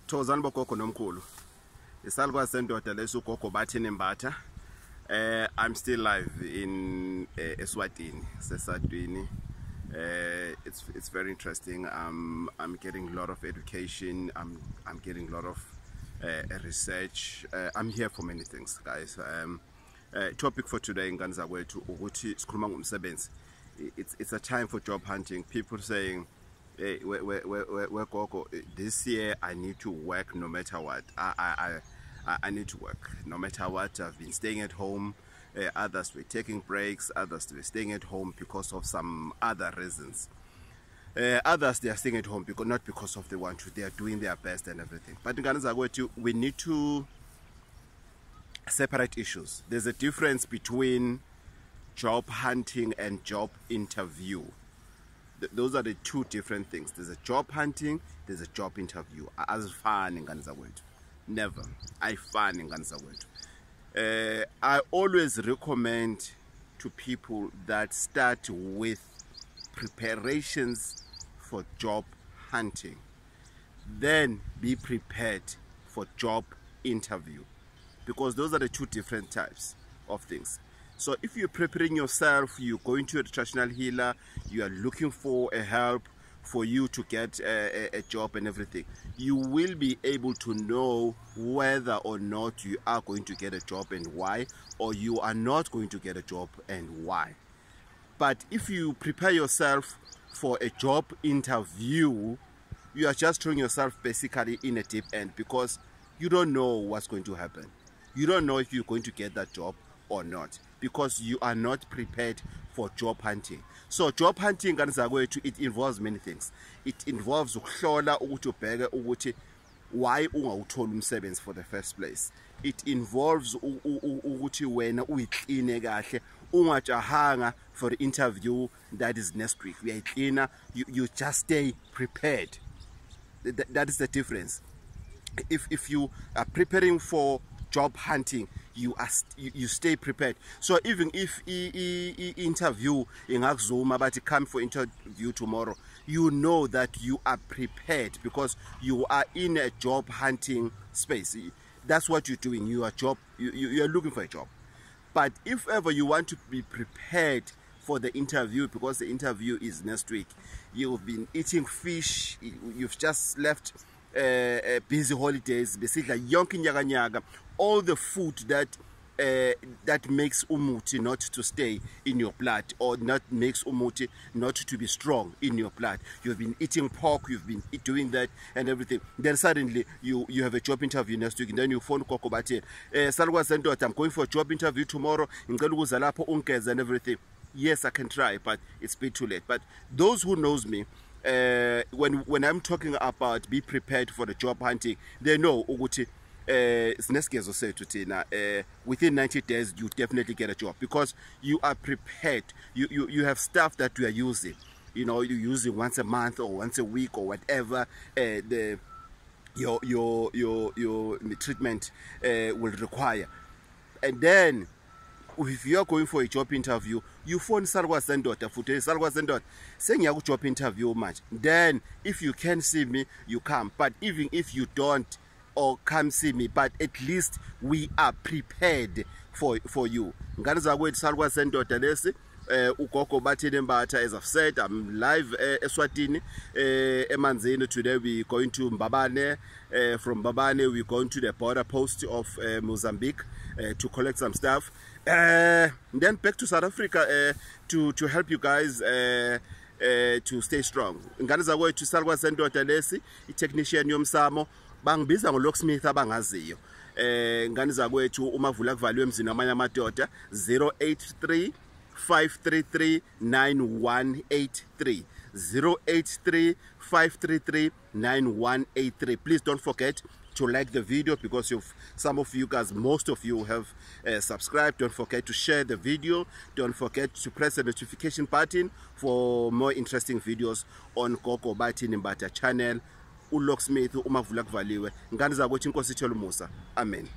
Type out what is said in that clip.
Thozani bogogo nomkhulu. Isalukwazi sendoda leso ugogo bathi nembatha. I'm still live in Eswatini, Sesatini. It's very interesting. I'm getting a lot of education. I'm getting a lot of research. I'm here for many things, guys. Topic for today in Ganzawethu ukuthi sikhuluma ngomsebenzi. It's a time for job hunting. People saying, hey, where Gogo, this year I need to work no matter what. I need to work no matter what. I've been staying at home. Others were taking breaks. Others were staying at home because of some other reasons. Others, they are staying at home because not because of they want to. They are doing their best and everything. But in Ganzawethu, we need to separate issues. There's a difference between job hunting and job interview. Those are the two different things. There's a job hunting, there's a job interview. As fun in Ganzawethu. Never. I fun in Ganzawethu. I always recommend to people that start with preparations for job hunting. Then be prepared for job interview. Because those are the two different types of things. So if you're preparing yourself, you're going to a traditional healer, you are looking for a help for you to get a job and everything, you will be able to know whether or not you are going to get a job and why, or you are not going to get a job and why. But if you prepare yourself for a job interview, you are just throwing yourself basically in a deep end because you don't know what's going to happen. You don't know if you're going to get that job or not, because you are not prepared for job hunting. So job hunting, it involves many things. It involves why ungawutholi umsebenzi for the first place. It involves ukuthi wena uyiclean kahle ungajahanga for the interview that is next week. You just stay prepared. That is the difference. If you are preparing for job hunting, you stay prepared. So even if interview in Zoom, but come for interview tomorrow, you know that you are prepared because you are in a job hunting space. That's what you're doing. You are looking for a job. But if ever you want to be prepared for the interview, because the interview is next week, you've been eating fish, you've just left busy holidays, basically yonke nyaga, all the food that makes umuti not to stay in your blood, or not makes umuti not to be strong in your blood. You've been eating pork, you've been doing that and everything. Then suddenly you have a job interview next week, and then you phone Gogo bathi, Salukwazi sendoda, I'm going for a job interview tomorrow, ngicela ukuza lapho ungeza and everything. Yes, I can try, but it's a bit too late. But those who knows me, when I'm talking about be prepared for the job hunting, they know ukuthi within 90 days you definitely get a job because you are prepared. You have stuff that you are using. You know, you're using once a month or once a week or whatever your treatment will require. And then if you are going for a job interview, you phone Salukwazi sendoda futhi Salukwazi sendoda sengiya job interview much. Then if you can see me, you come. But even if you don't or come see me, but at least we are prepared for you. Ngane zakwethu Salukwazi sendoda lesi ugogo bathi nembatha. As I've said, I'm live Eswatini emanzini. Today we're going to Mbabane. From Mbabane we're going to the border post of Mozambique to collect some stuff. Then back to South Africa to help you guys to stay strong. Ngane zakwethu Salukwazi sendoda lesi i-technician yomsamo bangibiza ngo-locksmith abangaziyo. Ngane zakwethu umavula kuvaliwe emzini amanye amadoda 083 533 9183 083 533 9183. Please don't forget to like the video because some of you guys, most of you have subscribed. Don't forget to share the video. Don't forget to press the notification button for more interesting videos on Gogo bathi nembatha channel. uLocksmith umavula kuvaliwe. Ngane zakwethu inkosi ithole umusa. Amen.